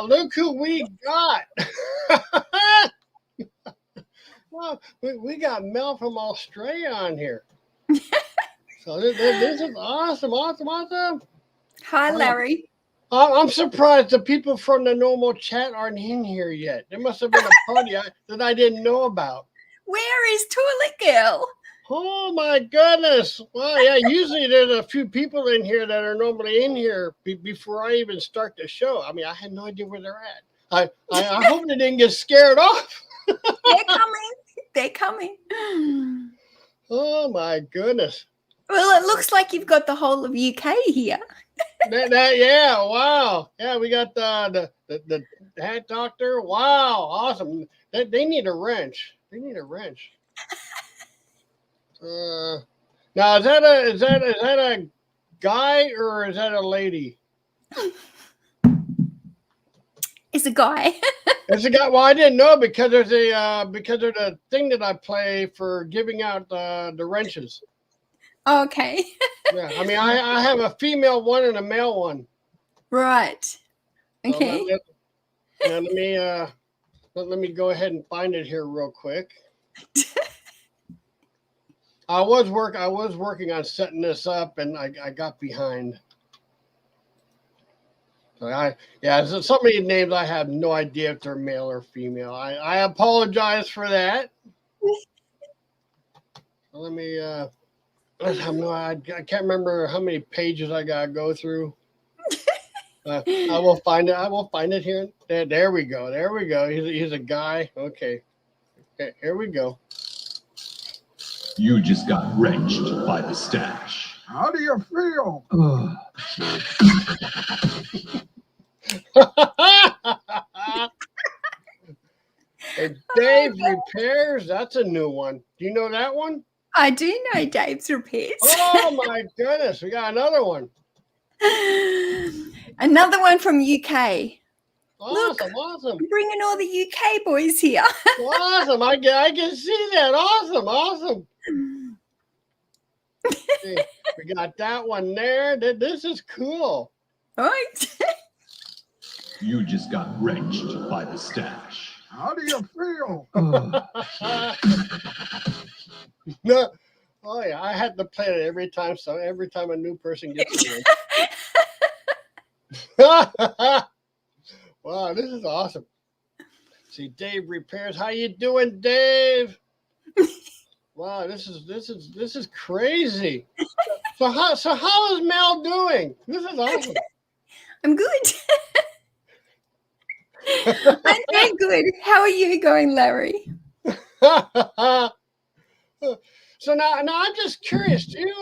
wow, look who we got. Well, we got Mel from Australia on here. So this is awesome, awesome, awesome. Hi, Larry. I'm surprised the people from the normal chat aren't in here yet. There must have been a party that I didn't know about. Where is Toilet Girl? Oh my goodness! Well, yeah. Usually there's a few people in here that are normally in here before I even start the show. I mean, I had no idea where they're at. I hope they didn't get scared off. They're coming. They're coming. Oh my goodness! Well, it looks like you've got the whole of UK here. Yeah, wow. Yeah, we got the hat doctor. Wow, awesome. They need a wrench. They need a wrench. Now is that a guy or is that a lady? It's a guy. It's a guy. Well, I didn't know because there's a thing that I play for giving out the wrenches. Okay. Yeah, I mean I have a female one and a male one. Right. Okay. So let me go ahead and find it here real quick. I was working on setting this up, and I got behind. So so many names I have no idea if they're male or female. I apologize for that. Let me. I can't remember how many pages I gotta go through. I will find it. I will find it here. There we go. There we go. He's a guy. Okay. Here we go. You just got wrenched by the stash. How do you feel? Dave Repairs. That's a new one. Do you know that one? I do know Dave's Repairs. Oh my goodness. We got another one. Another one from UK. Awesome, Look, awesome. I'm bringing all the UK boys here. Awesome. I can see that. Awesome, awesome. See, we got that one there. This is cool. Right. You just got wrenched by the stash. How do you feel? No. Oh yeah, I had to play it every time. So every time a new person gets here. Wow, this is awesome. See, Dave Repairs. How you doing, Dave? Wow, this is crazy. So how is Mel doing? This is awesome. I'm good. I'm doing good. How are you going, Larry? So now I'm just curious. Do you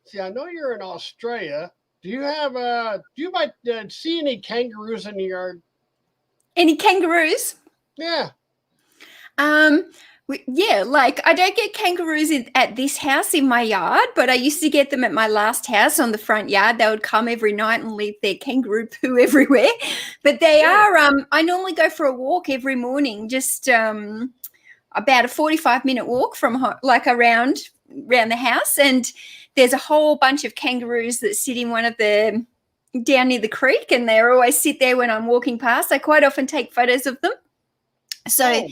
see? I know you're in Australia. Do you might see any kangaroos in the yard? Any kangaroos? Yeah. Yeah, like I don't get kangaroos at this house in my yard, but I used to get them at my last house on the front yard. They would come every night and leave their kangaroo poo everywhere. But they are, I normally go for a walk every morning, just about a 45-minute walk from around the house. And there's a whole bunch of kangaroos that sit in one of the, down near the creek, and they always sit there when I'm walking past. I quite often take photos of them. So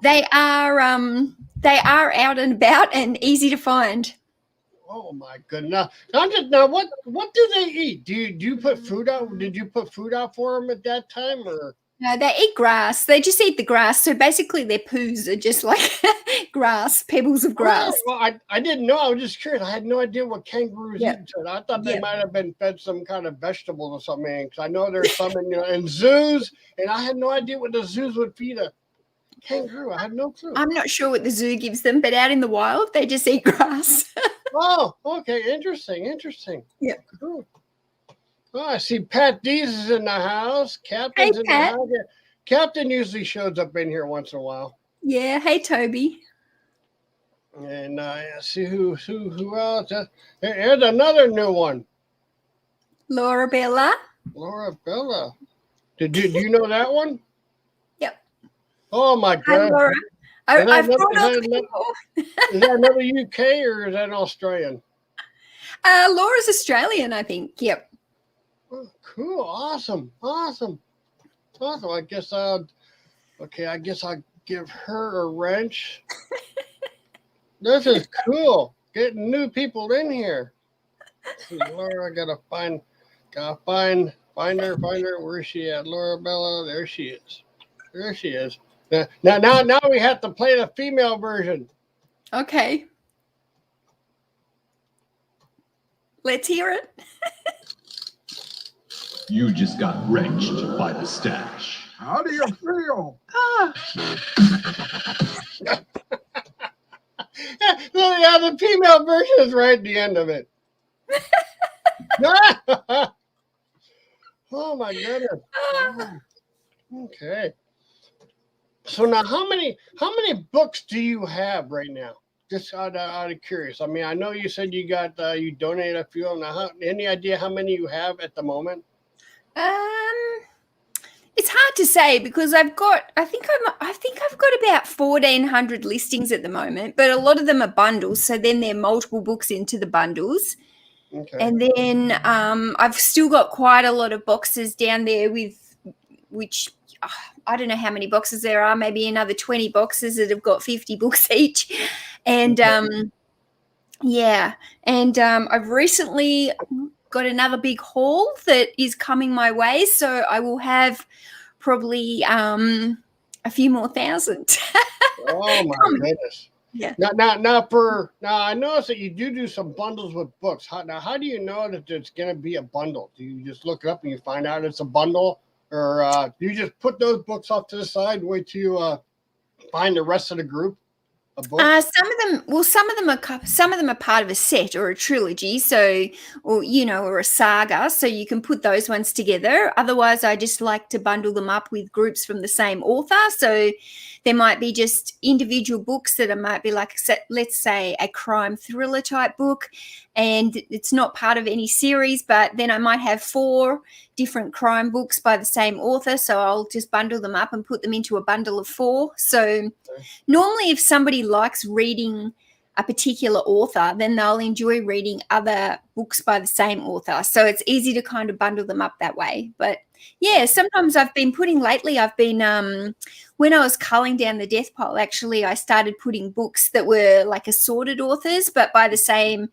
they are out and about and easy to find. Oh my goodness! Now what do they eat? Do you put food out? Did you put food out for them at that time, or? No, they eat grass. They just eat the grass. So basically, their poos are just like grass, pebbles of grass. Oh, well, I didn't know. I was just curious. I had no idea what kangaroos eat. I thought they might have been fed some kind of vegetables or something. Because I know there's some in zoos, and I had no idea what the zoos would feed a kangaroo. I had no clue. I'm not sure what the zoo gives them, but out in the wild, they just eat grass. Oh, okay. Interesting. Yeah. Cool. Oh, I see Pat Dees is in the house. Captain's in the house. Yeah. Captain usually shows up in here once in a while. Yeah. Hey, Toby. And I see who else. Here's another new one. Laura Bella. Do you know that one? Yep. Oh my God. Hi, Laura. I've brought up is that another UK or is that an Australian? Laura's Australian, I think. Yep. Oh, cool. Awesome. awesome. I guess I'll give her a wrench. This is cool. Getting new people in here. Let's see, Laura, I gotta find her. Where's she at? Laura Bella. There she is. There she is. Now we have to play the female version. Okay. Let's hear it. You just got wrenched by the stash. How do you feel? Yeah, the female version is right at the end of it. Oh my goodness. Okay. So now, how many books do you have right now? Just out of curious. I mean, I know you said you got you donated a few. Now, any idea how many you have at the moment? It's hard to say because I think I've got about 1,400 listings at the moment, but a lot of them are bundles. So then there are multiple books into the bundles. Okay. And then I've still got quite a lot of boxes down there which I don't know how many boxes there are, maybe another 20 boxes that have got 50 books each. And I've recently got another big haul that is coming my way. So I will have probably a few more thousand. Oh my goodness. Yeah. Now I noticed that you do some bundles with books. How do you know that it's going to be a bundle? Do you just look it up and you find out it's a bundle, or do you just put those books off to the side, wait till you find the rest of the group a book? Some of them are part of a set or a trilogy, or a saga, so you can put those ones together. Otherwise, I just like to bundle them up with groups from the same author. So there might be just individual books that might be like, let's say, a crime thriller type book, and it's not part of any series, but then I might have 4 different crime books by the same author, so I'll just bundle them up and put them into a bundle of 4. So normally if somebody likes reading a particular author, then they'll enjoy reading other books by the same author. So it's easy to kind of bundle them up that way. But yeah, sometimes I've been when I was culling down the death pile, actually, I started putting books that were like assorted authors, but by the same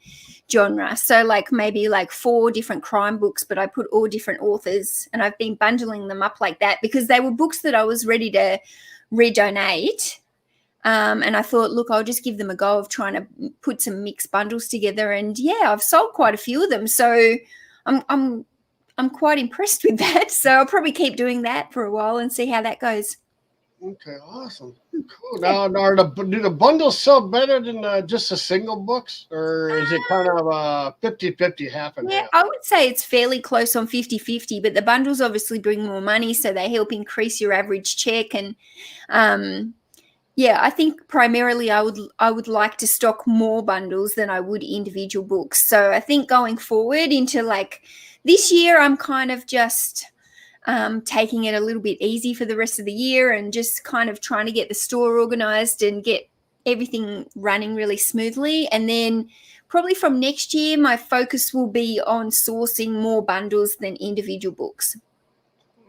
genre. So like maybe like 4 different crime books, but I put all different authors, and I've been bundling them up like that because they were books that I was ready to redonate. And I thought, look, I'll just give them a go of trying to put some mixed bundles together. And yeah, I've sold quite a few of them. So I'm quite impressed with that. So I'll probably keep doing that for a while and see how that goes. Okay, awesome. Cool. Now, do the bundles sell better than just the single books, or is it kind of 50-50, half and half? I would say it's fairly close on 50-50, but the bundles obviously bring more money, so they help increase your average check. And I think primarily I would like to stock more bundles than I would individual books. So I think going forward into like this year, I'm kind of just taking it a little bit easy for the rest of the year and just kind of trying to get the store organized and get everything running really smoothly. And then probably from next year, my focus will be on sourcing more bundles than individual books.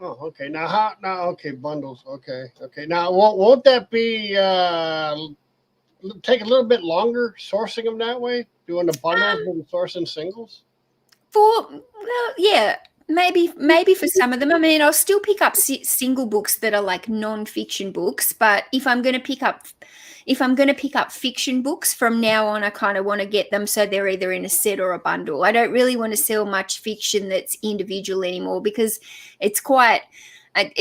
Oh, okay. Okay, bundles. Okay. Now, won't that be take a little bit longer sourcing them that way, doing the bundles than sourcing singles? Maybe for some of them. I mean, I'll still pick up single books that are like non-fiction books, but if I'm going to pick up fiction books from now on, I kind of want to get them so they're either in a set or a bundle. I don't really want to sell much fiction that's individual anymore because it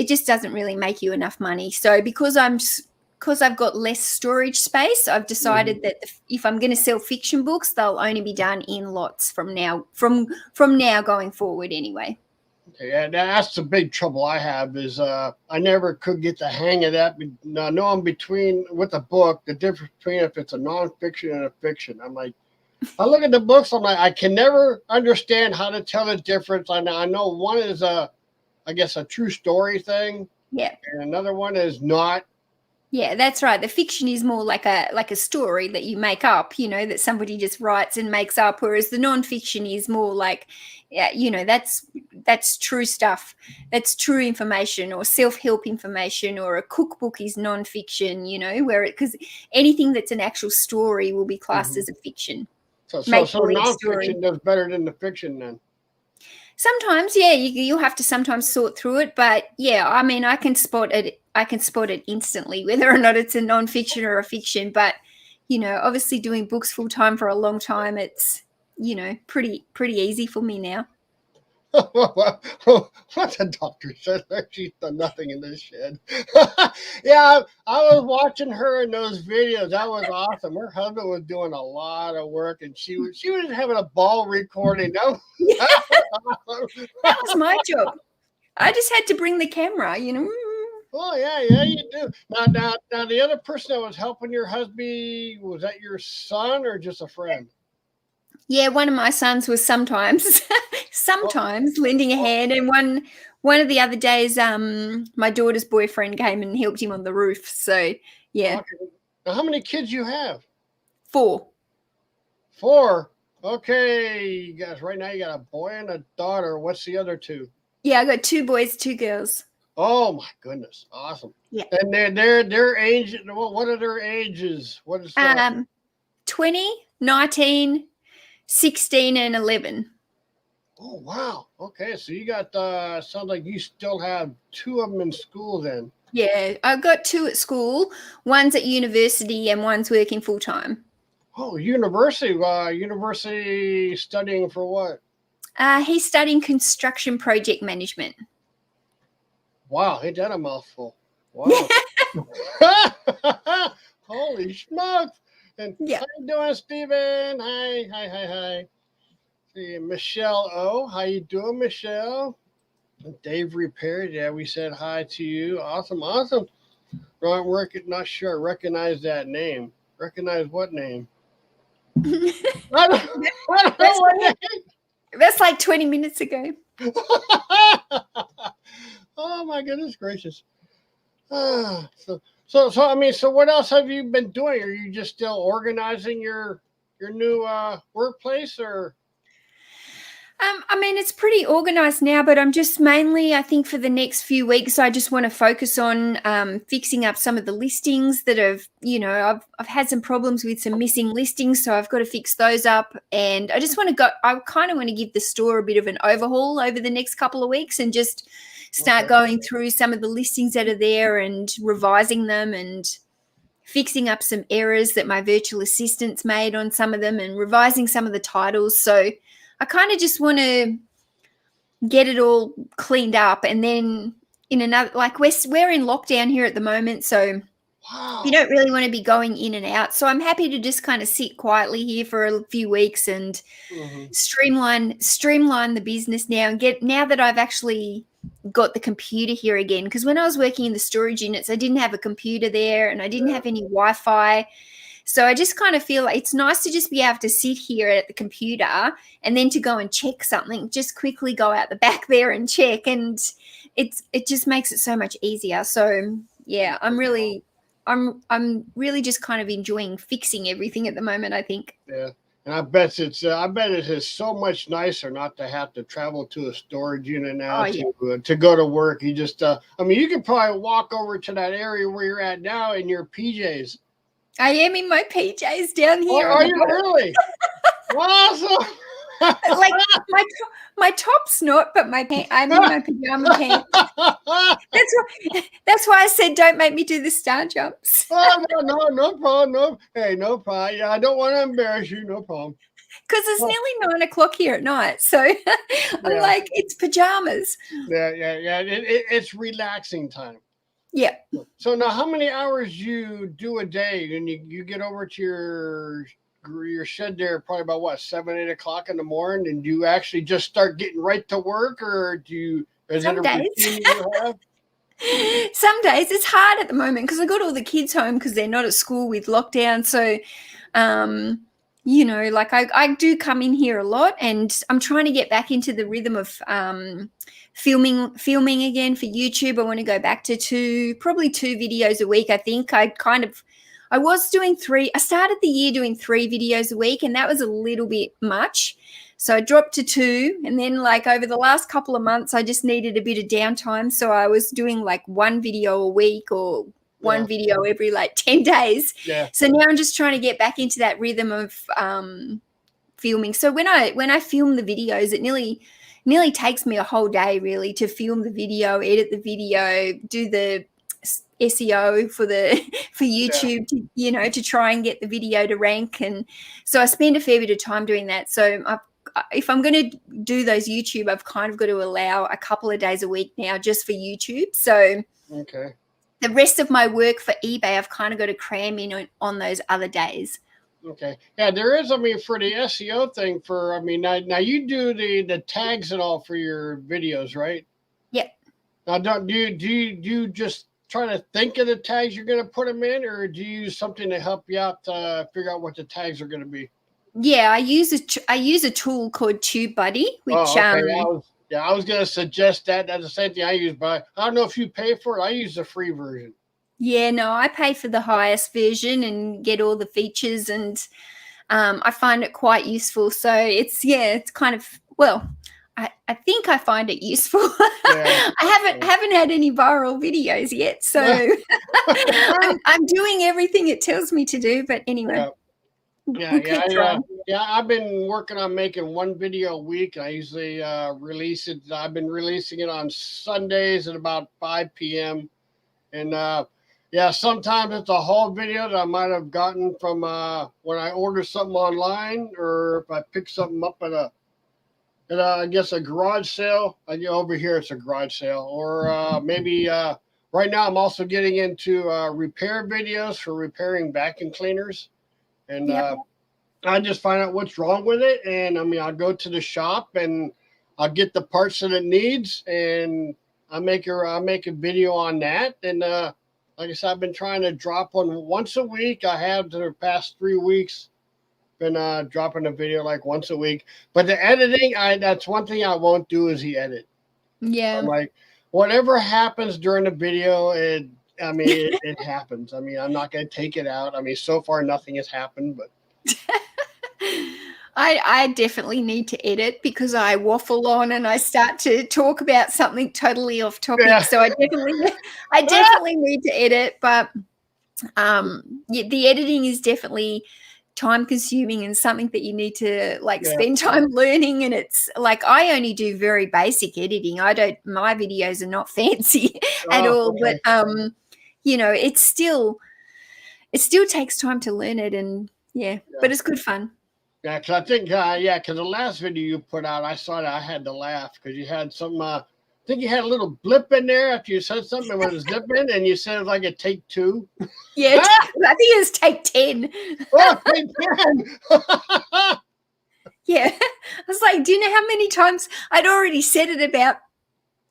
just doesn't really make you enough money. So because I've got less storage space, I've decided that if I'm going to sell fiction books, they'll only be done in lots from now going forward anyway. Okay, and that's the big trouble I have is I never could get the hang of that. Knowing with a book, the difference between if it's a nonfiction and a fiction. I'm like, I look at the books, I'm like, I can never understand how to tell the difference. I know one is a true story thing. Yeah. And another one is not. Yeah, that's right. The fiction is more like a story that you make up, that somebody just writes and makes up, whereas the nonfiction is more like, yeah, that's true stuff. That's true information or self-help information, or a cookbook is nonfiction, because anything that's an actual story will be classed Mhm. as a fiction. So Make-believe story. nonfiction does better than the fiction then. Sometimes, yeah, you'll have to sometimes sort through it, but yeah, I mean, I can spot it. I can spot it instantly, whether or not it's a nonfiction or a fiction. But obviously, doing books full time for a long time, it's pretty easy for me now. What the doctor said that she's done nothing in this shed. Yeah, I was watching her in those videos. That was awesome. Her husband was doing a lot of work, and she was having a ball recording. That was my job. I just had to bring the camera. Oh yeah, you do. Now, the other person that was helping your husband, was that your son or just a friend? Yeah, one of my sons was sometimes lending a hand, and one of the other days, my daughter's boyfriend came and helped him on the roof. So yeah, Okay. Now, how many kids you have? 4. 4. Okay, you guys. Right now, you got a boy and a daughter. What's the other 2? Yeah, I got 2 boys, 2 girls. Oh my goodness, awesome! Yeah, and their age. What are their ages? What is 20, 19, 16, and 11. Oh wow. Okay, so you got sounds like you still have 2 of them in school then. Yeah, I've got 2 at school. One's at university and one's working full time. Oh, university. University studying for what? He's studying construction project management. Wow, ain't that a mouthful? Wow. Holy smokes. And Yeah. how you doing, Steven? Hi. See, Michelle O. How you doing, Michelle? And Dave Repaired. Yeah, we said hi to you. Awesome. Not sure I recognize that name. Recognize what name? I don't know what name. That's like 20 minutes ago. Oh my goodness gracious. So what else have you been doing? Are you just still organizing your new workplace, or? I mean, it's pretty organized now, but I'm just mainly, I think for the next few weeks, I just want to focus on fixing up some of the listings that have, I've had some problems with some missing listings, so I've got to fix those up. And I kind of want to give the store a bit of an overhaul over the next couple of weeks and just start going through some of the listings that are there and revising them and fixing up some errors that my virtual assistants made on some of them and revising some of the titles. So I kind of just want to get it all cleaned up, and then in another, like we're in lockdown here at the moment, so you don't really want to be going in and out. So I'm happy to just kind of sit quietly here for a few weeks and streamline the business now, and now that I've actually got the computer here again, because when I was working in the storage units, I didn't have a computer there and I didn't have any Wi-Fi. So I just kind of feel like it's nice to just be able to sit here at the computer and then to go and check something, just quickly go out the back there and check. And it just makes it so much easier. So yeah, I'm really just kind of enjoying fixing everything at the moment, I think. Yeah. And I bet it is so much nicer not to have to travel to a storage unit now to go to work. You just, you could probably walk over to that area where you're at now in your PJs. I am in my PJs down here. Oh, are you really? Awesome. Like my top's not, but I'm in my pajama pants. That's why I said don't make me do the star jumps. Oh no problem. No, hey, no problem. Yeah, I don't want to embarrass you. No problem. Because it's nearly 9:00 here at night, so I'm like, it's pajamas. Yeah. It's relaxing time. Yeah. So now, how many hours you do a day? And you get over to your shed there probably about what, 7, 8 o'clock in the morning, and do you actually just start getting right to work, or Some days. You have? Some days it's hard at the moment because I got all the kids home because they're not at school with lockdown. So, like I do come in here a lot, and I'm trying to get back into the rhythm of filming again for YouTube. I want to go back to probably 2 videos a week. I think I was doing 3. I started the year doing 3 videos a week, and that was a little bit much. So I dropped to 2, and then like over the last couple of months, I just needed a bit of downtime. So I was doing like 1 video a week or one video every like 10 days. Yeah. So now I'm just trying to get back into that rhythm of filming. So when I film the videos, it nearly takes me a whole day really to film the video, edit the video, do the SEO for YouTube to try and get the video to rank. And so I spend a fair bit of time doing that. So if I'm going to do those YouTube, I've kind of got to allow a couple of days a week now just for YouTube. So the rest of my work for eBay, I've kind of got to cram in on those other days. Okay. Yeah, there is, for the SEO thing now you do the tags and all for your videos, right? Yep. Now, do you just try to think of the tags you're going to put them in, or do you use something to help you out to figure out what the tags are going to be? Yeah, I use a tool called TubeBuddy, which I was going to suggest that. That's the same thing I use, but I don't know if you pay for it. I use the free version. Yeah, no, I pay for the highest version and get all the features, and I find it quite useful. So it's kind of, I think I find it useful. Yeah. I haven't had any viral videos yet, so I'm doing everything it tells me to do. But anyway. I've been working on making 1 video a week. I usually release it. I've been releasing it on Sundays at about 5 p.m. And sometimes it's a whole video that I might have gotten from when I order something online, or if I pick something up at I guess a garage sale. Over here it's a garage sale, or maybe right now I'm also getting into repair videos for repairing vacuum cleaners. And I just find out what's wrong with it. And I'll go to the shop and I'll get the parts that it needs, and I'll make a video on that. And like I said, I've been trying to drop one once a week. I have the past 3 weeks been dropping a video like once a week. But the editing, that's one thing I won't do, is the edit. Yeah. I'm like, whatever happens during the video, it happens. I'm not going to take it out. So far nothing has happened, but I definitely need to edit, because I waffle on and I start to talk about something totally off topic. Yeah. So I definitely need to edit, but the editing is definitely time consuming and something that you need to spend time learning. And it's like, I only do very basic editing. My videos are not fancy at all, okay. But it still takes time to learn it, and but it's good fun. Yeah, because I think because the last video you put out, I saw that I had to laugh because you had some I think you had a little blip in there after you said something when it was zipping, and you said it was like a take 2. Yeah, I think it was take 10. Oh, take 10. Yeah. I was like, do you know how many times I'd already said it? About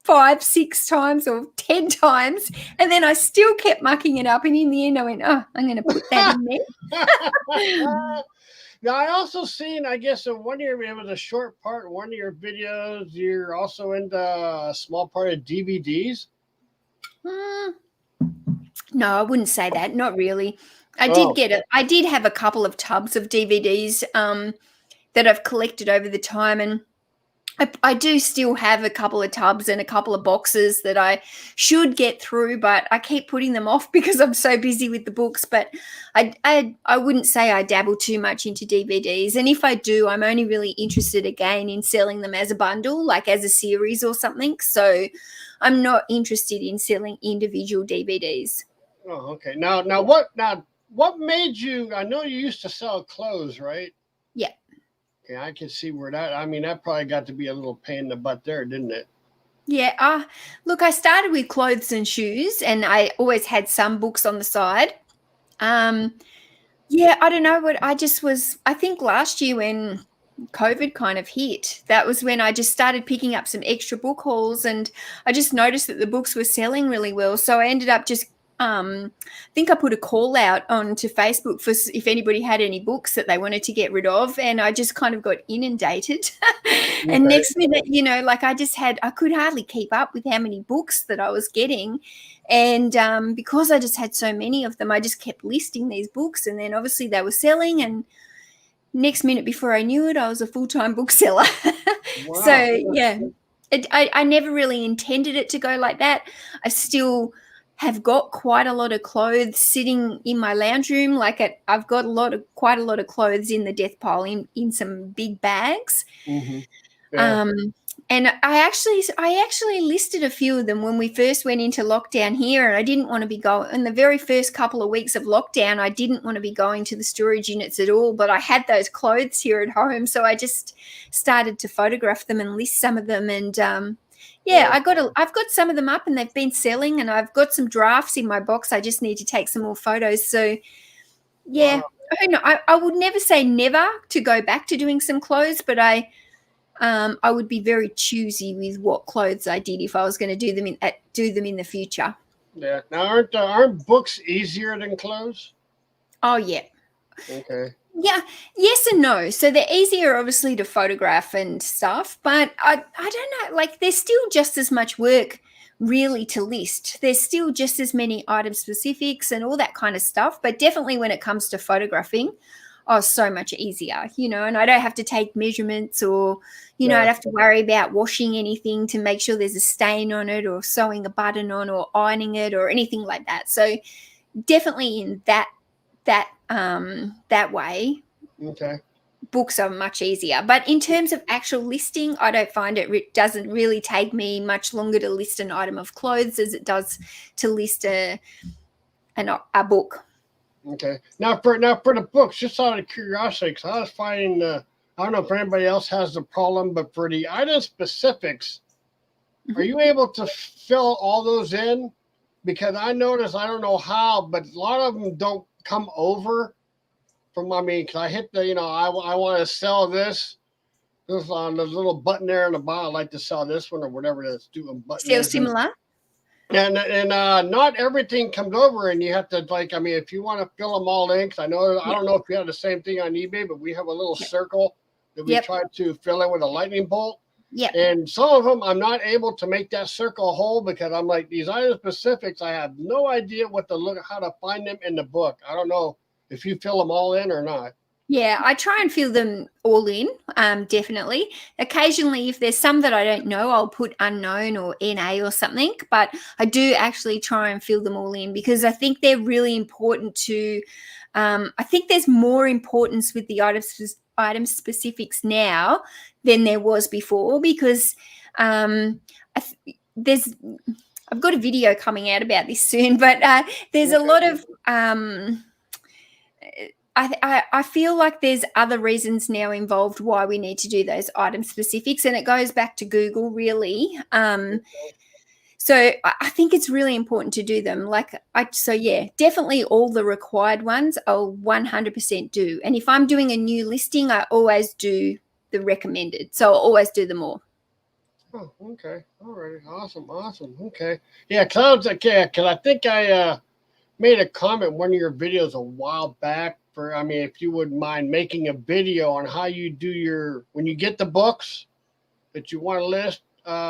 5, 6 times or 10 times, and then I still kept mucking it up, and in the end I went, I'm going to put that in there. Now, I also seen, I guess, in one of your, it was a short part, one of your videos, you're also into a small part of DVDs? No, I wouldn't say that. Not really. I did have a couple of tubs of DVDs that I've collected over the time, and I do still have a couple of tubs and a couple of boxes that I should get through, but I keep putting them off because I'm so busy with the books. But I wouldn't say I dabble too much into DVDs. And if I do, I'm only really interested again in selling them as a bundle, like as a series or something. So I'm not interested in selling individual DVDs. Oh, okay. Now what made you, I know you used to sell clothes, right? Yeah. Yeah, I can see where that probably got to be a little pain in the butt there, didn't it? Yeah. Look, I started with clothes and shoes, and I always had some books on the side. I don't know what I think last year when COVID kind of hit, that was when I just started picking up some extra book hauls, and I just noticed that the books were selling really well. So I ended up just I think I put a call out onto Facebook for if anybody had any books that they wanted to get rid of, and I just kind of got inundated. And next minute, like I could hardly keep up with how many books that I was getting. And because I just had so many of them, I just kept listing these books, and then obviously they were selling, and next minute before I knew it, I was a full-time bookseller. Wow. So, yeah, I never really intended it to go like that. I still have got quite a lot of clothes sitting in my lounge room. I've got quite a lot of clothes in the death pile in some big bags. Mm-hmm. Yeah. And I actually listed a few of them when we first went into lockdown here, and I didn't want to be going in the very first couple of weeks of lockdown. I didn't want to be going to the storage units at all, but I had those clothes here at home, so I just started to photograph them and list some of them. And I've got some of them up, and they've been selling, and I've got some drafts in my box. I just need to take some more photos. So yeah, Wow. I would never say never to go back to doing some clothes, but I would be very choosy with what clothes I did if I was going to do them in the future. Yeah. Now, aren't books easier than clothes? Oh yeah. Okay. Yeah. Yes and no. So they're easier, obviously, to photograph and stuff, but I don't know. Like, there's still just as much work really to list. There's still just as many item specifics and all that kind of stuff. But definitely when it comes to photographing, so much easier, and I don't have to take measurements or, I don't have to worry about washing anything to make sure there's a stain on it or sewing a button on or ironing it or anything like that. So definitely in that way, Okay. books are much easier. But in terms of actual listing, I don't find it doesn't really take me much longer to list an item of clothes as it does to list a book. Okay. Now for the books, just out of curiosity, because I was finding, I don't know if anybody else has the problem, but for the item specifics, are you able to fill all those in? Because I noticed, I don't know how, but a lot of them don't come over from, because I hit the, I want to sell this on the little button there in the bottom. I like to sell this one or whatever that's doing button. Still similar. And not everything comes over, and you have to if you want to fill them all in, because I don't know if you have the same thing on eBay, but we have a little circle that we try to fill in with a lightning bolt. Yeah. And some of them I'm not able to make that circle whole because I'm like, these item specifics, I have no idea how to find them in the book. I don't know if you fill them all in or not. Yeah, I try and fill them all in, definitely. Occasionally, if there's some that I don't know, I'll put unknown or NA or something. But I do actually try and fill them all in because I think they're really important to I think there's more importance with the item specifics now than there was before because I've got a video coming out about this soon, but there's a lot of I feel like there's other reasons now involved why we need to do those item specifics, and it goes back to Google really. So I think it's really important to do them. Definitely all the required ones I'll 100% do. And if I'm doing a new listing, I always do the recommended. So I'll always do them all. Oh, okay. All right. Awesome. Okay. Yeah, because I think I made a comment in one of your videos a while back if you wouldn't mind making a video on how you do when you get the books that you want to list,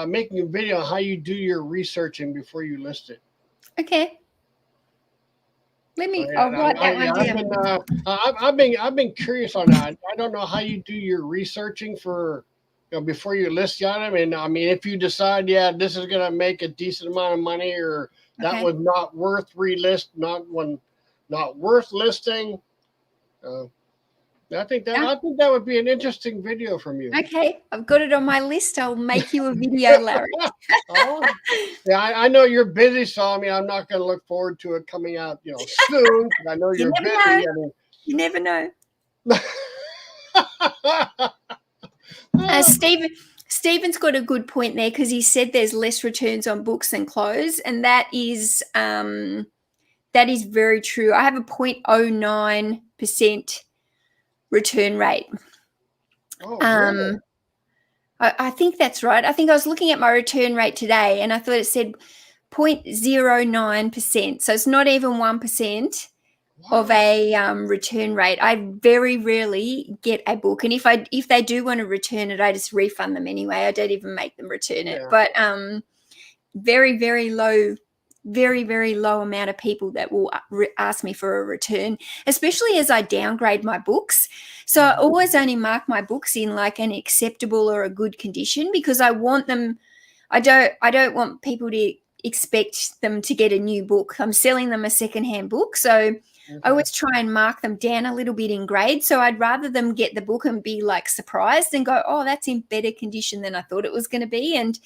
making a video on how you do your researching before you list it. Okay. I'll write that one down. I've been curious on that. I don't know how you do your researching for, before you list the item. And if you decide, this is going to make a decent amount of money or that was not worth not worth listing. I think that would be an interesting video from you. Okay, I've got it on my list. I'll make you a video, Larry. Yeah, I know you're busy, so I'm not going to look forward to it coming out, soon. I know you're busy. You never know. Stephen's got a good point there because he said there's less returns on books than clothes, and that is very true. I have a 0.09% return rate. Oh, really? I think that's right. I think I was looking at my return rate today, and I thought it said 0.09%. So it's not even 1% of a return rate. I very rarely get a book, and if they do want to return it, I just refund them anyway. I don't even make them return it. But very, very low, very, very low amount of people that will ask me for a return, especially as I downgrade my books. So I always only mark my books in like an acceptable or a good condition, because I want them. I don't want people to expect them to get a new book. I'm selling them a secondhand book, so I always try and mark them down a little bit in grade. So I'd rather them get the book and be like surprised and go, oh, that's in better condition than I thought it was going to be. And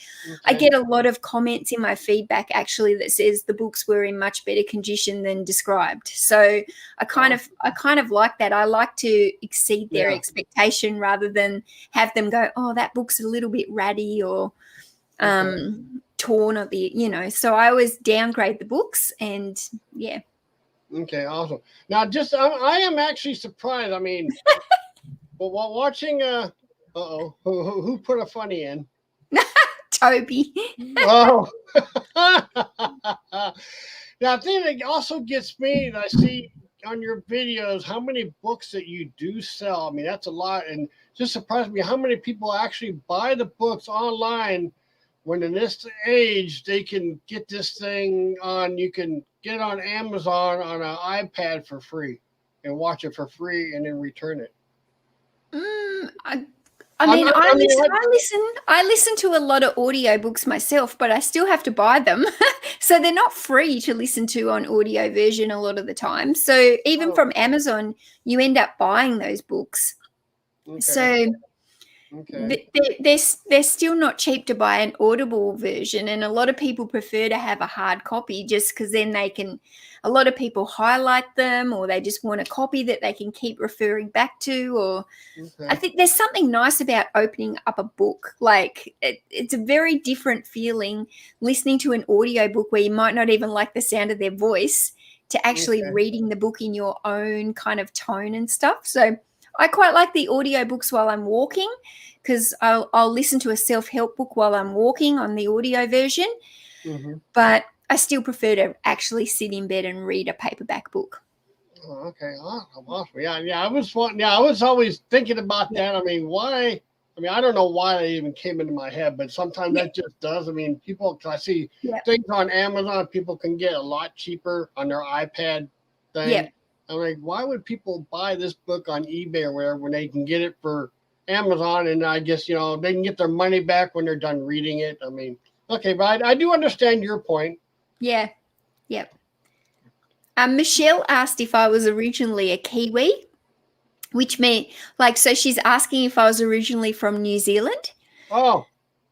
I get a lot of comments in my feedback actually that says the books were in much better condition than described. So I kind of like that. I like to exceed their expectation rather than have them go, oh, that book's a little bit ratty or torn or so I always downgrade the books and Okay, awesome. Now, I am actually surprised. I mean, well, while watching, who put a funny in? Toby. Oh. Now, the thing that also gets me, I see on your videos how many books that you do sell. I mean, that's a lot, and just surprised me how many people actually buy the books online. When in this age, they can get this thing on, you can get it on Amazon on an iPad for free and watch it for free and then return it. I listen to a lot of audiobooks myself, but I still have to buy them. So they're not free to listen to on audio version a lot of the time. So even from Amazon, you end up buying those books. Okay. So they're still not cheap to buy an Audible version, and a lot of people prefer to have a hard copy just because then a lot of people highlight them, or they just want a copy that they can keep referring back to. Or I think there's something nice about opening up a book. Like it's a very different feeling listening to an audio book where you might not even like the sound of their voice to actually reading the book in your own kind of tone and stuff. So I quite like the audiobooks while I'm walking, because I'll listen to a self-help book while I'm walking on the audio version. But I still prefer to actually sit in bed and read a paperback book. Oh, okay, awesome. Yeah. I was always thinking about that. I mean, why? I mean, I don't know why that even came into my head, but sometimes that just does. I mean, I see things on Amazon people can get a lot cheaper on their iPad thing. Yeah. I'm like, why would people buy this book on eBay or wherever when they can get it for Amazon? And I guess, they can get their money back when they're done reading it. I mean, okay, but I do understand your point. Yeah. Yep. Michelle asked if I was originally a Kiwi, which means so she's asking if I was originally from New Zealand. Oh.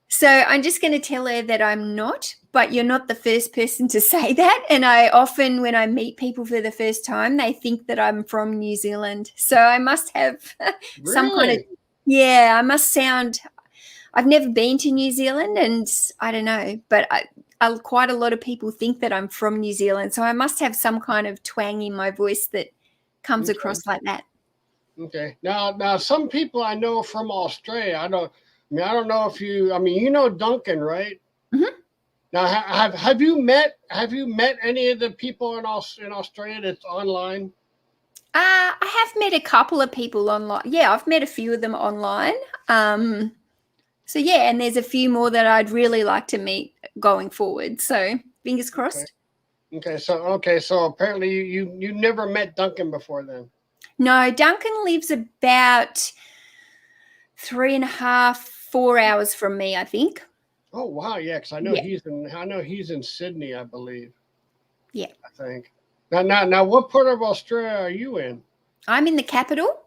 So I'm just going to tell her that I'm not, but you're not the first person to say that. And I often, when I meet people for the first time, they think that I'm from New Zealand. So I must have some kind of, I must sound, I've never been to New Zealand and I don't know, but quite a lot of people think that I'm from New Zealand. So I must have some kind of twang in my voice that comes across like that. Okay. Now some people I know from Australia, I don't know if you know Duncan, right? Mm-hmm. Now, have you met any of the people in Australia that's online? I have met a couple of people online. Yeah, I've met a few of them online. So yeah, and there's a few more that I'd really like to meet going forward. So fingers crossed. Okay. So apparently you never met Duncan before then. No, Duncan lives about 3.5, 4 hours from me, I think. Oh wow, yeah, because I know he's in Sydney, I believe. Yeah, I think. Now, what part of Australia are you in? I'm in the capital.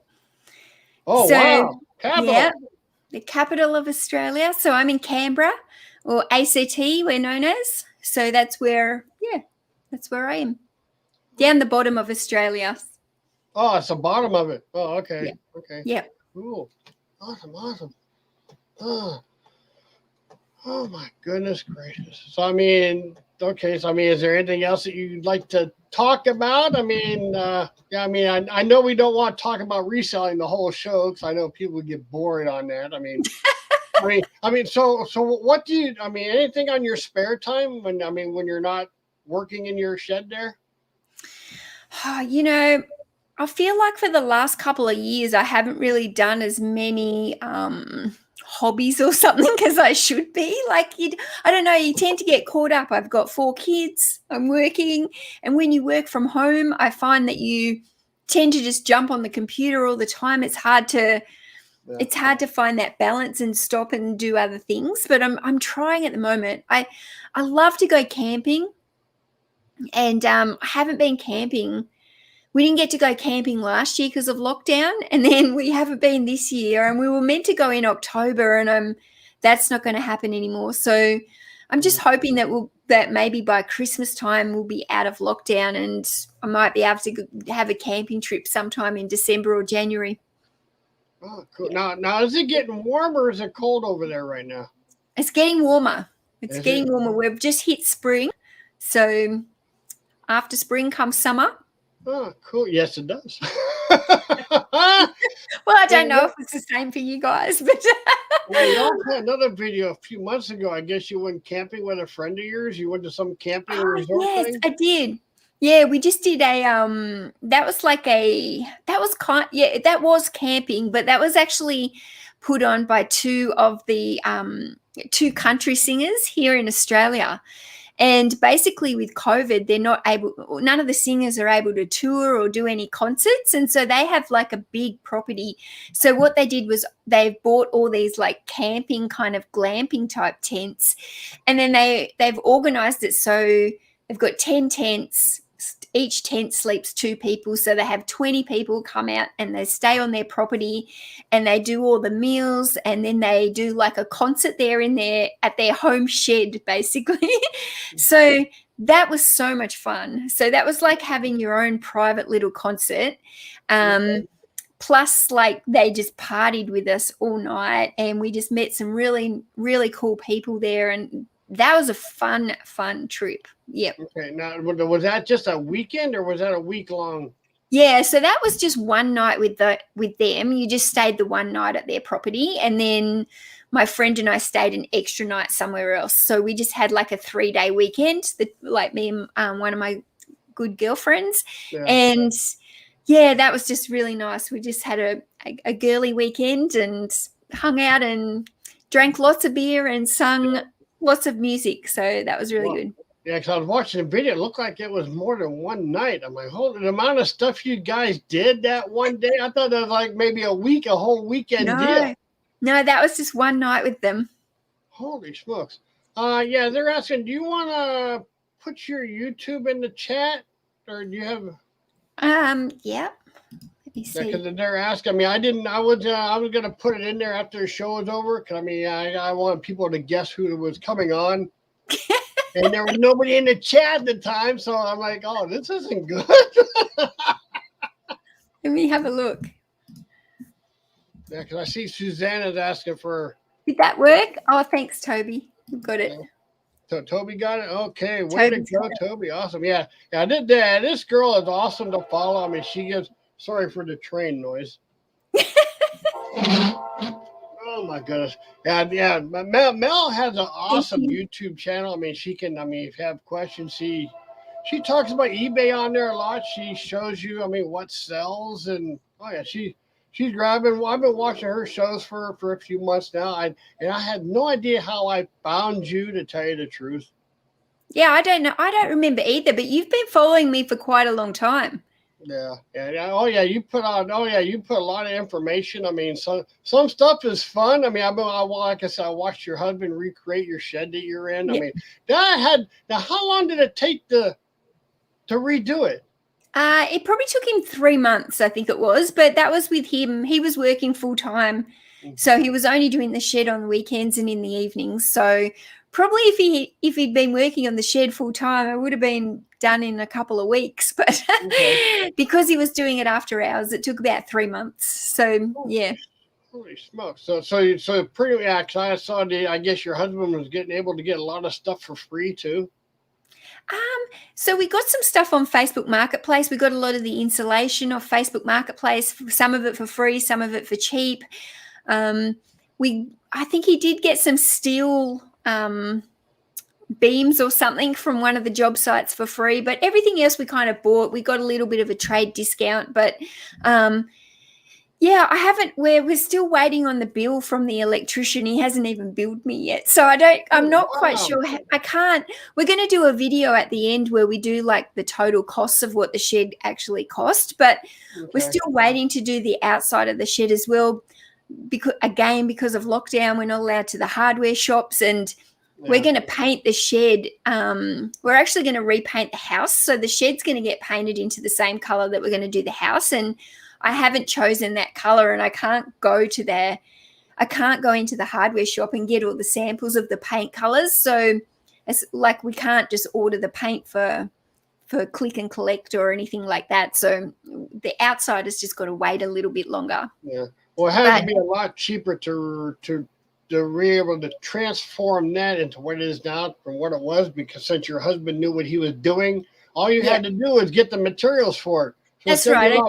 Oh wow, capital. Yeah, the capital of Australia. So I'm in Canberra, or ACT, we're known as. So that's where I am. Down the bottom of Australia. Oh, it's the bottom of it. Oh, okay. Yeah. Okay. Yeah. Cool. Awesome. Oh my goodness gracious. So is there anything else that you'd like to talk about? I mean, I know we don't want to talk about reselling the whole show because I know people would get bored on that. I mean, So what do you? I mean, anything on your spare time when you're not working in your shed there? You know, I feel like for the last couple of years, I haven't really done as many hobbies or something as I should be. Like, I don't know, you tend to get caught up. I've got 4 kids, I'm working. And when you work from home, I find that you tend to just jump on the computer all the time. It's hard to find that balance and stop and do other things. But I'm trying at the moment. I love to go camping, and I haven't been camping. We didn't get to go camping last year because of lockdown, and then we haven't been this year, and we were meant to go in October, and that's not going to happen anymore. So I'm just hoping that maybe by Christmas time we'll be out of lockdown, and I might be able to have a camping trip sometime in December or January. Oh, cool. Now is it getting warmer or is it cold over there right now? It's getting warmer. Is it? Getting warmer. We've just hit spring, so after spring comes summer. Oh, cool. Yes, it does. Well, I don't know if it's the same for you guys, but well, you also had another video a few months ago. I guess you went camping with a friend of yours. You went to some camping resort yes, thing? I did. Yeah, we just did that was camping, but that was actually put on by 2 of the 2 country singers here in Australia. And basically with COVID, none of the singers are able to tour or do any concerts. And so they have like a big property. So what they did was they bought all these like camping kind of glamping type tents. And then they've organized it so they've got 10 tents. Each tent sleeps 2 people. So they have 20 people come out and they stay on their property and they do all the meals, and then they do like a concert there at their home shed, basically. So that was so much fun. So that was like having your own private little concert. Plus, like, they just partied with us all night, and we just met some really, really cool people there. And that was a fun trip. Yep. Okay. Now, was that just a weekend or was that a week long? Yeah, so that was just one night with them. You just stayed the one night at their property, and then my friend and I stayed an extra night somewhere else. So we just had like a 3-day weekend, like me and one of my good girlfriends. Yeah. And yeah, that was just really nice. We just had a girly weekend and hung out and drank lots of beer and sung lots of music. So that was really good. Yeah, because I was watching the video. It looked like it was more than one night. I'm like, holy, the amount of stuff you guys did that one day. I thought that was like maybe a whole weekend deal. No, that was just one night with them. Holy smokes. Yeah, they're asking, do you want to put your YouTube in the chat? Or do you have... Yeah. Let me see. Because they're asking. I was going to put it in there after the show was over. Because, I wanted people to guess who was coming on. And there was nobody in the chat at the time, so I'm like, oh, this isn't good. Let me have a look. Yeah, because I see Susanna's asking for... Did that work? Oh, thanks, Toby. We've got it. So Toby got it? Okay, way to go, Toby. Awesome. Yeah, I did that. This girl is awesome to follow. I mean, she gives... Sorry for the train noise. Oh my goodness. Yeah. Mel has an awesome YouTube channel. I mean, she can, if you have questions, she talks about eBay on there a lot. She shows you, what sells, and she's grabbing. I've been watching her shows for a few months now. I had no idea how I found you, to tell you the truth. Yeah, I don't know. I don't remember either, but you've been following me for quite a long time. Yeah. Oh yeah, you put a lot of information. Some stuff is fun. Like I said, I watched your husband recreate your shed that you're in. Yep. Now how long did it take to redo it? It probably took him 3 months, I think it was, but that was with him. He was working full time, so he was only doing the shed on the weekends and in the evenings. So probably if he'd been working on the shed full time, it would have been done in a couple of weeks. But because he was doing it after hours, it took about 3 months. So yeah. Holy smokes! So pretty. I saw I guess your husband was able to get a lot of stuff for free too. So we got some stuff on Facebook Marketplace. We got a lot of the insulation off Facebook Marketplace. Some of it for free, some of it for cheap. I think he did get some steel beams or something from one of the job sites for free, but everything else we kind of bought. We got a little bit of a trade discount, but yeah, I haven't. We're still waiting on the bill from the electrician. He hasn't even billed me yet, so I'm not quite sure. I can't. We're going to do a video at the end where we do like the total costs of what the shed actually cost, but we're still waiting to do the outside of the shed as well. Because of lockdown, we're not allowed to the hardware shops, and we're going to paint the shed. We're actually going to repaint the house, so the shed's going to get painted into the same color that we're going to do the house, and I haven't chosen that color, and I can't go into the hardware shop and get all the samples of the paint colors. So it's like we can't just order the paint for click and collect or anything like that. So the outside has just got to wait a little bit longer. Yeah. Well, it has to be a lot cheaper to be able to transform that into what it is now from what it was, because since your husband knew what he was doing, all you had to do is get the materials for it. So that's right.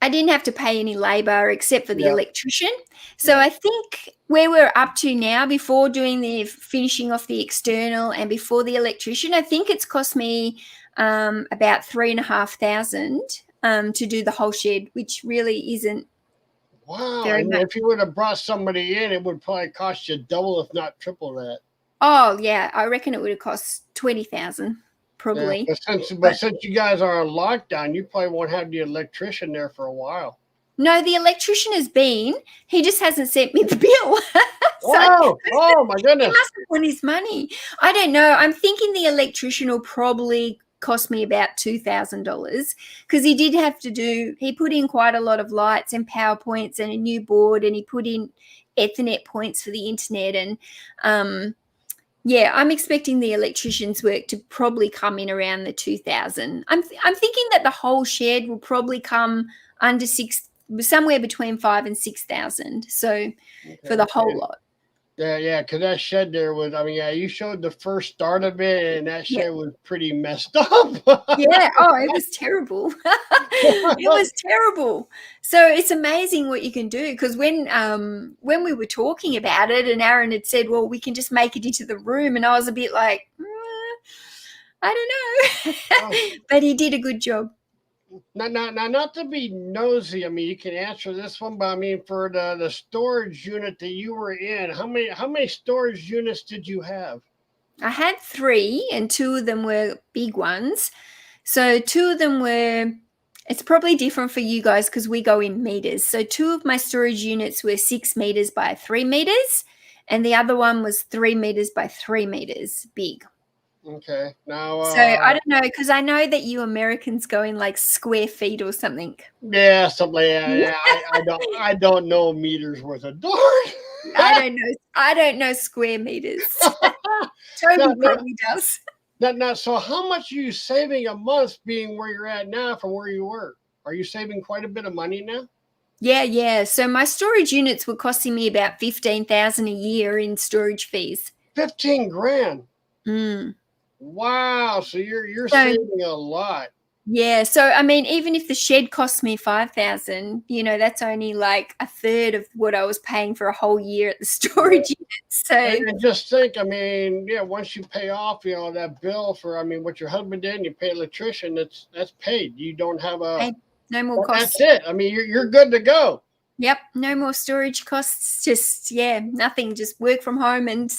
I didn't have to pay any labor except for the electrician. So I think where we're up to now, before doing the finishing off the external and before the electrician, I think it's cost me about $3,500 to do the whole shed, which really isn't. Wow. And if you would have brought somebody in, it would probably cost you double, if not triple that. Oh, yeah. I reckon it would have cost $20,000 probably. Yeah, but since you guys are on lockdown, you probably won't have the electrician there for a while. No, the electrician has been. He just hasn't sent me the bill. Oh my goodness. He must have won his money. I don't know. I'm thinking the electrician will probably cost me about $2,000 because he put in quite a lot of lights and power points and a new board, and he put in Ethernet points for the internet, and I'm expecting the electrician's work to probably come in around the $2,000. I'm thinking that the whole shed will probably come under somewhere between $5,000 and $6,000. So for the whole lot. Yeah, because that shed there was, you showed the first start of it, and that shed was pretty messed up. It was terrible. It was terrible. So it's amazing what you can do, because when we were talking about it and Aaron had said, well, we can just make it into the room, and I was a bit like, I don't know. But he did a good job. Now, not to be nosy, you can answer this one, but for the storage unit that you were in, how many storage units did you have? I had 3, and 2 of them were big ones. So 2 of them were, it's probably different for you guys because we go in meters. So 2 of my storage units were 6 meters by 3 meters, and the other one was 3 meters by 3 meters big. Okay. Now, so I don't know, because I know that you Americans go in like square feet or something. Yeah, something like that. Yeah, I don't know meters worth of door. I don't know square meters. Toby probably does. Now, so how much are you saving a month being where you're at now from where you were? Are you saving quite a bit of money now? Yeah. So my storage units were costing me about $15,000 a year in storage fees. $15,000. Mm. Wow, so you're saving a lot. Yeah, so even if the shed cost me $5,000, that's only like a third of what I was paying for a whole year at the storage unit. So and just think, once you pay off, that bill for what your husband did, and you pay electrician, that's paid. You don't have no more costs. That's it. You're good to go. Yep, no more storage costs. Just nothing. Just work from home and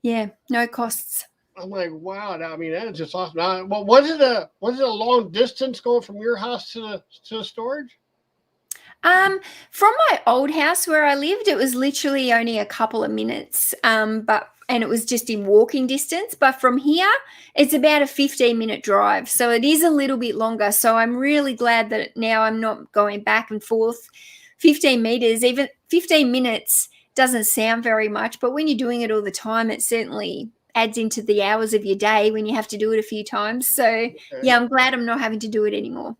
no costs. I'm like, wow. That is just awesome. Now, well, was it a long distance going from your house to the storage? From my old house where I lived, it was literally only a couple of minutes. And it was just in walking distance. But from here, it's about a 15-minute drive. So it is a little bit longer. So I'm really glad that now I'm not going back and forth 15 meters. Even 15 minutes doesn't sound very much, but when you're doing it all the time, it certainly adds into the hours of your day when you have to do it a few times. So I'm glad I'm not having to do it anymore.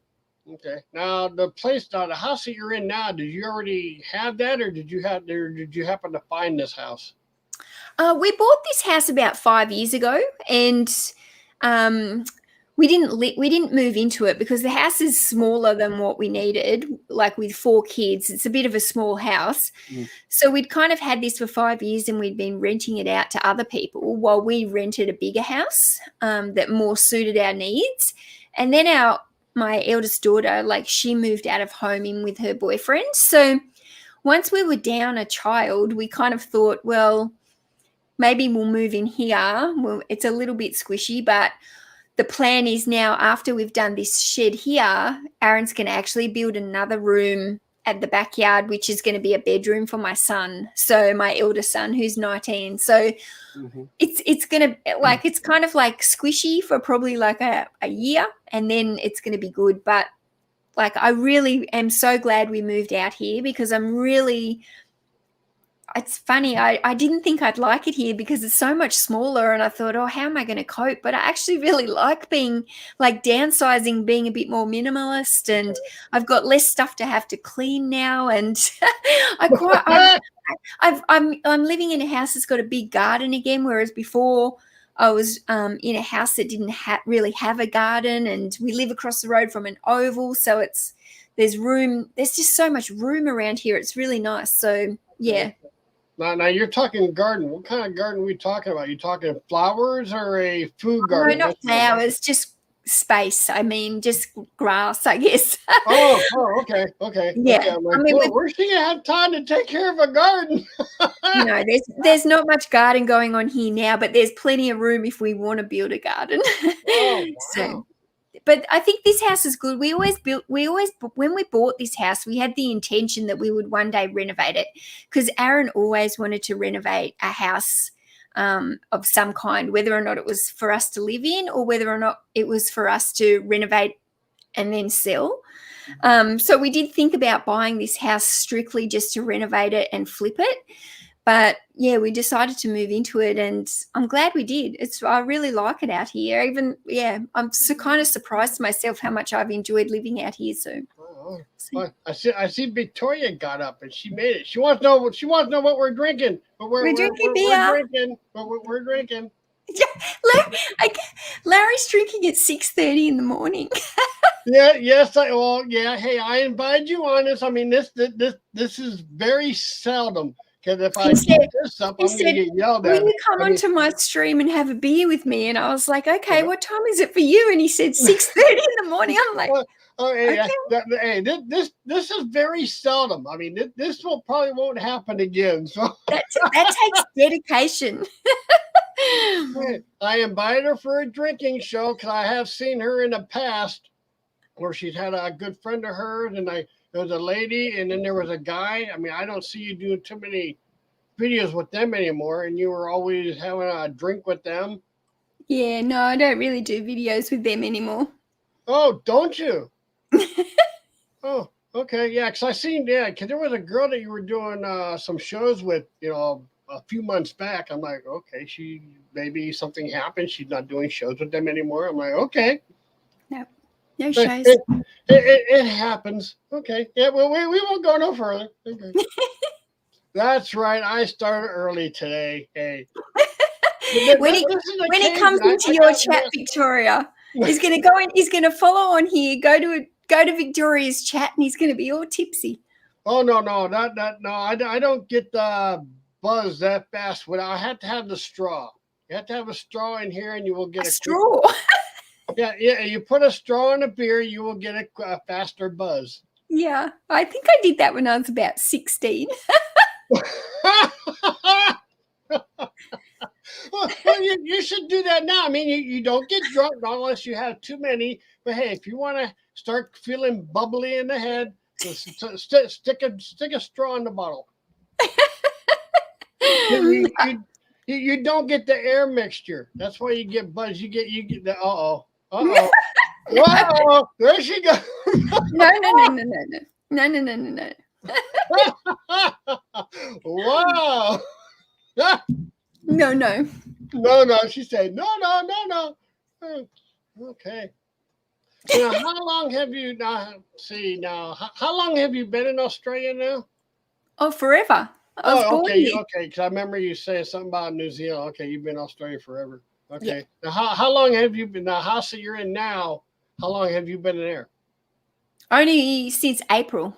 Okay. Now the house that you're in now, did you already have that, or did you happen to find this house? We bought this house about 5 years ago, and we didn't move into it because the house is smaller than what we needed. Like with 4 kids, it's a bit of a small house. So we'd kind of had this for 5 years, and we'd been renting it out to other people while we rented a bigger house that more suited our needs. And then my eldest daughter, like, she moved out of home in with her boyfriend. So once we were down a child, we kind of thought, well, maybe we'll move in here. Well, it's a little bit squishy, but the plan is now, after we've done this shed here, Aaron's going to actually build another room at the backyard, which is going to be a bedroom for my son. So my eldest son, who's 19. So it's going to, like, it's kind of like squishy for probably like a year, and then it's going to be good. But like, I really am so glad we moved out here, because it's funny. I didn't think I'd like it here because it's so much smaller, and I thought, oh, how am I going to cope? But I actually really like being, like, downsizing, being a bit more minimalist, and I've got less stuff to have to clean now. And I'm living in a house that's got a big garden again, whereas before I was in a house that didn't really have a garden, and we live across the road from an oval, so there's room. There's just so much room around here. It's really nice. So yeah. Now you're talking garden. What kind of garden are we talking about? You talking flowers or a food garden? No, not flowers, just space. I mean, just grass, I guess. Okay. Yeah. Okay. I'm like, where's she gonna have time to take care of a garden? No, there's not much garden going on here now, but there's plenty of room if we want to build a garden. Oh, wow. So, but I think this house is good. When we bought this house, we had the intention that we would one day renovate it, because Aaron always wanted to renovate a house of some kind, whether or not it was for us to live in or whether or not it was for us to renovate and then sell. So we did think about buying this house strictly just to renovate it and flip it. But yeah, we decided to move into it, and I'm glad we did. I really like it out here. I'm so kind of surprised myself how much I've enjoyed living out here. So, I see Victoria got up and she made it. She wants to know what we're drinking. But we're drinking beer. We're drinking. Yeah, Larry's drinking at 6:30 in the morning. Yes. Hey, I invited you on this. I mean, this is very seldom. Because if I keep this up, I'm going to get yelled at. Will you come onto my stream and have a beer with me? And I was like, okay, what time is it for you? And he said 6:30 in the morning. I'm like, okay. Hey, this is very seldom. I mean, this won't happen again. So that takes dedication. I invited her for a drinking show because I have seen her in the past where she's had a good friend of hers, and there was a lady, and then there was a guy. I mean, I don't see you doing too many videos with them anymore, and you were always having a drink with them. Yeah, no, I don't really do videos with them anymore. Oh, don't you? Oh, okay. Yeah, because because there was a girl that you were doing some shows with, a few months back. I'm like, okay, maybe something happened. She's not doing shows with them anymore. I'm like, okay. No shows. It happens. Okay. Yeah, well, we won't go no further. Okay. That's right. I started early today. Hey. When he comes into your chat, Victoria, he's going to go in. He's going to follow on here. Go to Victoria's chat, and he's going to be all tipsy. Oh no! I don't get the buzz that fast. I have to have the straw. You have to have a straw in here, and you will get a straw. Yeah. You put a straw in a beer, you will get a faster buzz. Yeah, I think I did that when I was about 16. Well, you should do that now. I mean, you don't get drunk unless you have too many. But hey, if you want to start feeling bubbly in the head, just stick a straw in the bottle. You don't get the air mixture. That's why you get buzz. You get the uh-oh. Wow, there she goes. No. Wow. No. She said no. Okay. Now, how long have you how long have you been in Australia now? Oh, forever. I was born here. Okay. Because I remember you saying something about New Zealand. Okay, you've been in Australia forever. Okay. Now, how long have you been? The house that you're in now, how long have you been in there? Only since April.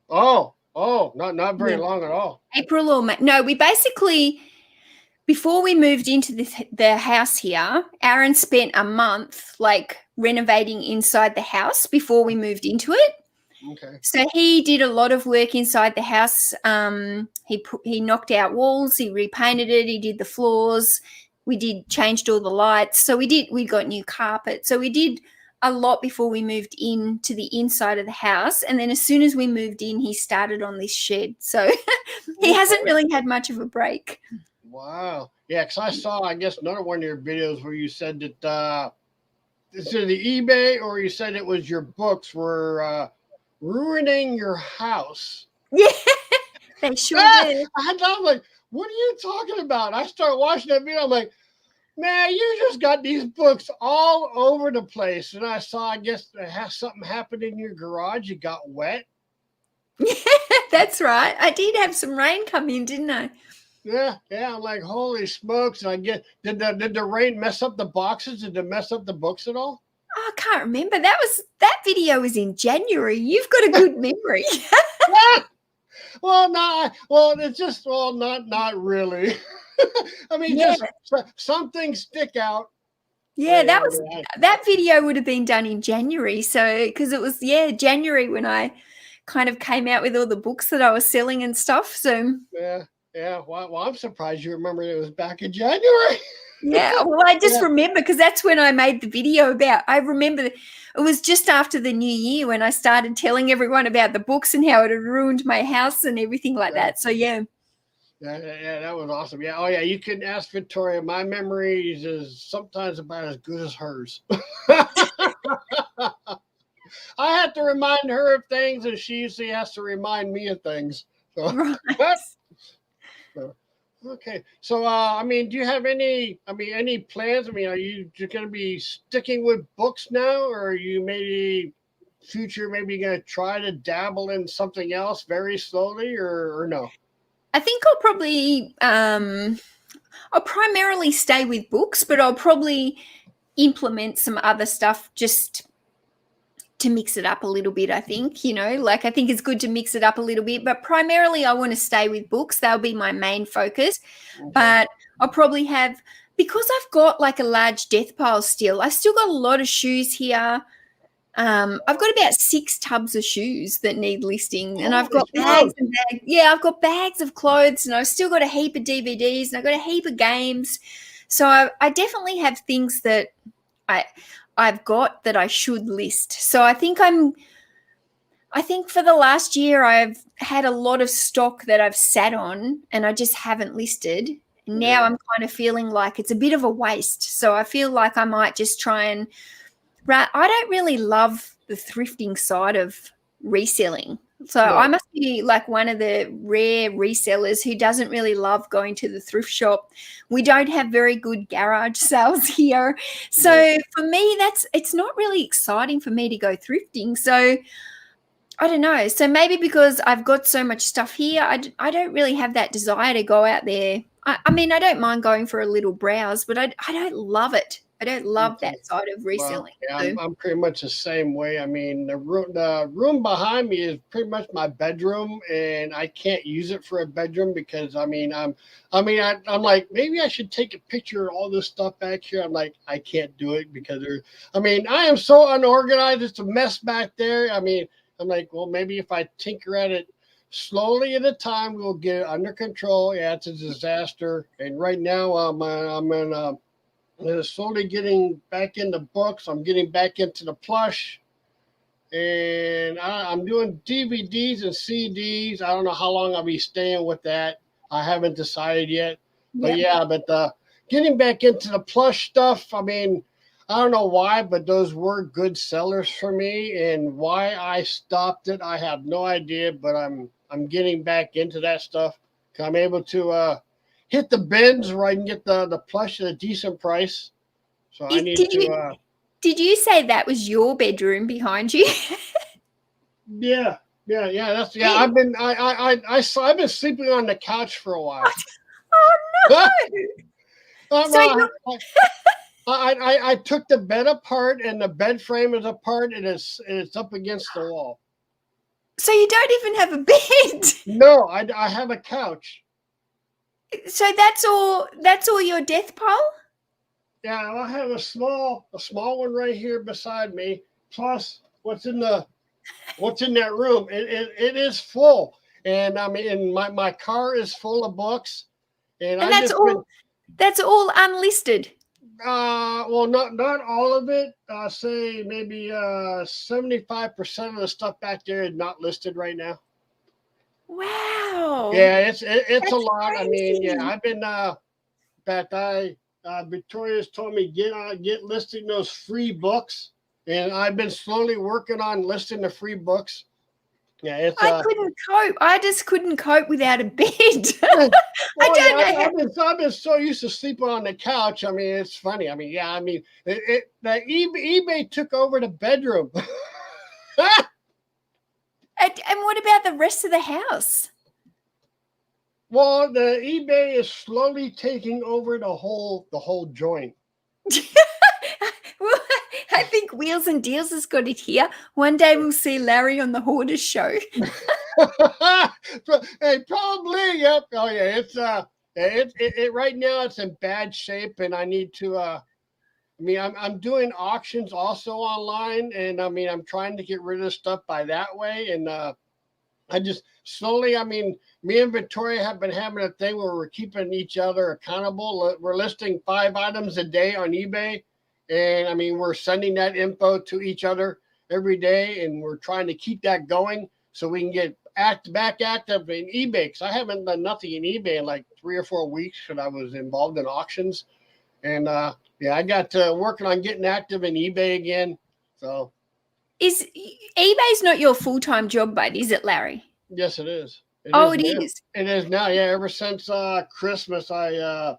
Oh, not very long at all. April or May. No, we basically, before we moved into the house here, Aaron spent a month like renovating inside the house before we moved into it. Okay. So he did a lot of work inside the house. He knocked out walls, he repainted it, he did the floors, we changed all the lights. So we got new carpet. So we did a lot before we moved into the inside of the house. And then as soon as we moved in, he started on this shed. So he hasn't really had much of a break. Wow. Yeah, because I saw, I guess, another one of your videos where you said that it's either the eBay or you said it was your books were ruining your house. Yeah, they sure did. I was like, what are you talking about? I start watching that video. I'm like, man, you just got these books all over the place. And I saw, I guess, something happened in your garage. It got wet. Yeah, that's right. I did have some rain come in, didn't I? Yeah. I'm like, holy smokes! And did the rain mess up the boxes? Did it mess up the books at all? Oh, I can't remember. That video was in January. You've got a good memory. Not really. I mean, Yeah. just some things stick out. Yeah, that video would have been done in January. So, because it was January when I kind of came out with all the books that I was selling and stuff. So Yeah. Well, I'm surprised you remember it was back in January. Yeah, well, I just remember because that's when I made the video about. I remember it was just after the new year when I started telling everyone about the books and how it had ruined my house and everything like that. So yeah. Yeah, that was awesome. Yeah, oh yeah, you can ask Victoria. My memory is sometimes about as good as hers. I have to remind her of things, and she usually has to remind me of things. So, Right. Okay, so I mean, do you have any plans? I mean, are you just going to be sticking with books now, or are you maybe going to try to dabble in something else very slowly, or no? I think I'll primarily stay with books, but I'll probably implement some other stuff just to mix it up a little bit. I think, I think it's good to mix it up a little bit, but primarily I want to stay with books. That'll be my main focus. Okay. But I'll probably have, because I've got like a large death pile still, I've still got a lot of shoes here. I've got about 6 tubs of shoes that need listing, and I've got bags and bags. Yeah, I've got bags of clothes, and I've still got a heap of DVDs, and I've got a heap of games. So I definitely have things that I've got that I should list. So I think for the last year I've had a lot of stock that I've sat on and I just haven't listed. Now I'm kind of feeling like it's a bit of a waste. So I feel like I might just try and I don't really love the thrifting side of reselling. So I must be like one of the rare resellers who doesn't really love going to the thrift shop. We don't have very good garage sales here. So for me, it's not really exciting for me to go thrifting. So I don't know. So maybe because I've got so much stuff here, I don't really have that desire to go out there. I mean, I don't mind going for a little browse, but I don't love it. I don't love that side of reselling. Well, yeah, I'm pretty much the same way. I mean, the room behind me is pretty much my bedroom, and I can't use it for a bedroom because I'm like, maybe I should take a picture of all this stuff back here. I'm like, I can't do it because I am so unorganized. It's a mess back there. I mean, I'm like, well, maybe if I tinker at it slowly at a time, we'll get it under control. Yeah, it's a disaster. And right now, I'm slowly getting back into books. I'm getting back into the plush. And I'm doing DVDs and CDs. I don't know how long I'll be staying with that. I haven't decided yet. But getting back into the plush stuff, I mean, I don't know why, but those were good sellers for me. And why I stopped it, I have no idea. But I'm getting back into that stuff. I'm able to hit the bins where I can get the plush at a decent price. So I need to. Did you say that was your bedroom behind you? Yeah. I've been sleeping on the couch for a while. Oh no! So Well, I took the bed apart, and the bed frame is apart, and it's up against the wall. so you don't even have a bed. No, I have a couch. So that's all your death pile? Yeah, I have a small one right here beside me. Plus, what's in that room? It is full, and I mean, and my car is full of books, and And I just been that's all unlisted. well, not all of it. Say maybe 75% of the stuff back there is not listed right now. Wow. Yeah, it's a That's lot. I mean, yeah, crazy. I've been that Victoria's told me get listing those free books, and I've been slowly working on listing the free books. Yeah, it's I couldn't cope. I just couldn't cope without a bed. I well, don't yeah, know how. I've been so used to sleeping on the couch. I mean, it's funny. I mean, yeah, I mean, the eBay took over the bedroom. And what about the rest of the house? Well, the eBay is slowly taking over the whole joint. Well, I think Wheels and Deals has got it here. One day we'll see Larry on the Hoarders show. Hey, probably, yep. Oh yeah, it right now it's in bad shape, and I need to. I mean, I'm doing auctions also online, and I mean, I'm trying to get rid of stuff by that way, and I just slowly. I mean, me and Victoria have been having a thing where we're keeping each other accountable. We're listing 5 items a day on eBay, and I mean, we're sending that info to each other every day, and we're trying to keep that going so we can get back active in eBay. Because I haven't done nothing in eBay in like 3 or 4 weeks because I was involved in auctions, and yeah, I got working on getting active in eBay again. So Is eBay's not your full-time job, bud, is it, Larry? yes, it is. Oh, it now. is. It is now. Yeah, ever since Christmas, I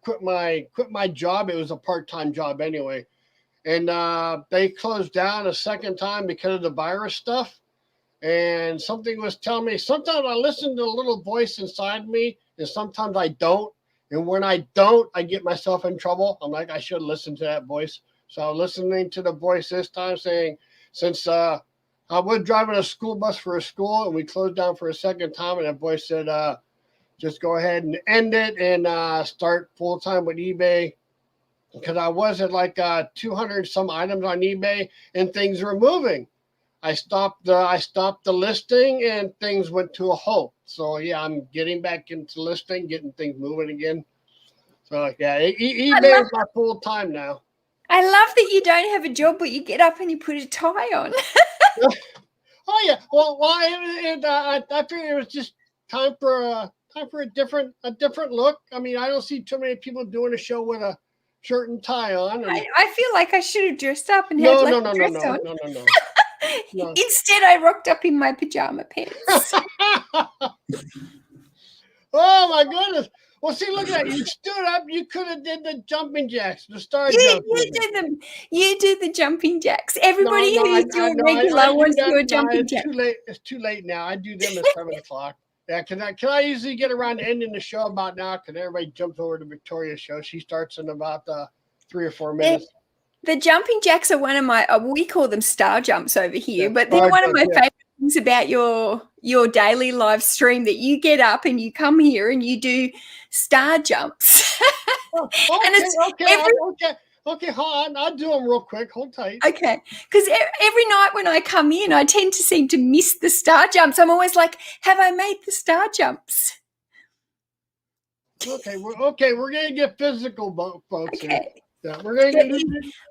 quit my job. It was a part-time job anyway, and they closed down a second time because of the virus stuff. And something was telling me. Sometimes I listen to a little voice inside me, and sometimes I don't. And when I don't, I get myself in trouble. I'm like, I should listen to that voice. So I'm listening to the voice this time saying, since I was driving a school bus for a school and we closed down for a second time, and that voice said, just go ahead and end it and start full time with eBay. Because I was at like 200 some items on eBay and things were moving. I stopped the listing and things went to a halt. So yeah, I'm getting back into listing, getting things moving again. So yeah, eBay is my full time now. I love that you don't have a job, but you get up and you put a tie on. Oh yeah, well, I figured it was just time for a different look. I mean, I don't see too many people doing a show with a shirt and tie on. And I feel like I should have dressed up and no, had no, like no, a no, dress no, on. no, no, no. No. Instead, I rocked up in my pajama pants. Oh my goodness! Well, see, look at that. You stood up. You could have did the jumping jacks, the star jump. You do them. You do the jumping jacks. No, Everybody no, who's your regular do wants to that. do a No, jumping it's jack. too late. It's too late now. I do them at 7:00. Yeah, can I usually get around to ending the show about now? Because everybody jumps over to Victoria's show. She starts in about 3 or 4 minutes. The jumping jacks are one of my. We call them star jumps over here, Yeah, but they're star one of jumps, my yeah. favorite things about your daily live stream. That you get up and you come here and you do star jumps. Oh, And it's okay. Hold on. I'll do them real quick. Hold tight. okay, because every night when I come in, I tend to seem to miss the star jumps. I'm always like, have I made the star jumps? Okay, we're gonna get physical, folks. Here. Okay, Yeah, we're gonna get.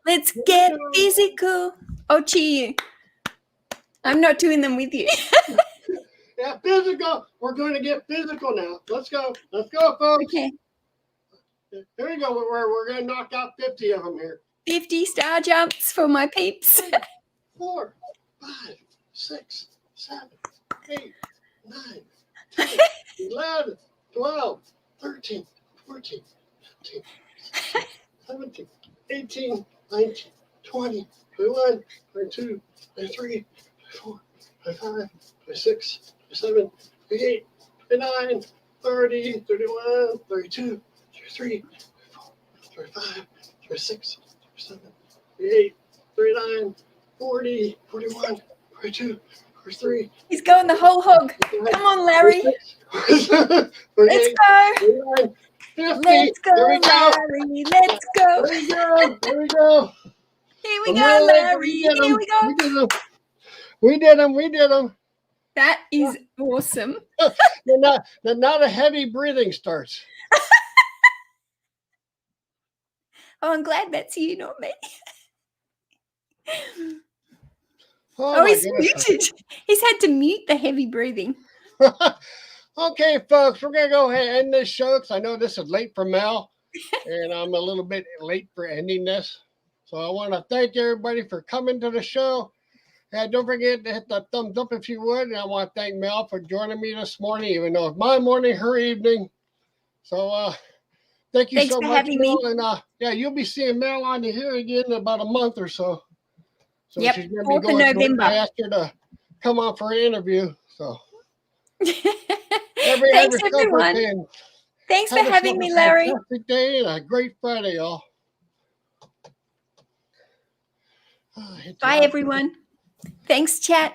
let's get physical. Oh, cheer you. I'm not doing them with you. Yeah, physical. We're going to get physical now. Let's go, folks. Okay, Here we go. We're going to knock out 50 of them here. 50 star jumps for my peeps. 4, 5, 6, 7, 8, 9, 10, 11, 12, 13, 14, 15, 16, 17, 18, 19, 20, 21, 22, 23, 24, 25, 26, 27, 28, 29, 30, 31, 32, 33, 35, 36, 37, 38, 39, 40, 41, 42, 43. He's going the whole hog. Come on, Larry. 38, Let's go. 39, 50. Let's go, There we go. Larry. Let's go. There we go. There we go. Here we I'm go, really- Larry. we did Here them. we go. We did them. We did them. We did them. That is awesome. Then now the heavy breathing starts. Oh, I'm glad that's you, not me. Oh, Oh, my he's goodness. muted. He's had to mute the heavy breathing. Okay, folks, we're going to go ahead and end this show because I know this is late for Mel, and I'm a little bit late for ending this. So I want to thank everybody for coming to the show. And don't forget to hit that thumbs up if you would. And I want to thank Mel for joining me this morning, even though it's my morning, her evening. So thank you Thanks so for much, having me. Mel. And yeah, you'll be seeing Mel on here again in about a month or so. So Yep, she's going to 4th be of going through it. November. I asked her to come on for an interview. So Thanks, have yourself everyone. Thanks for have having yourself me, a Larry. fantastic day and a great Friday, y'all. Bye, everyone. Thanks, chat.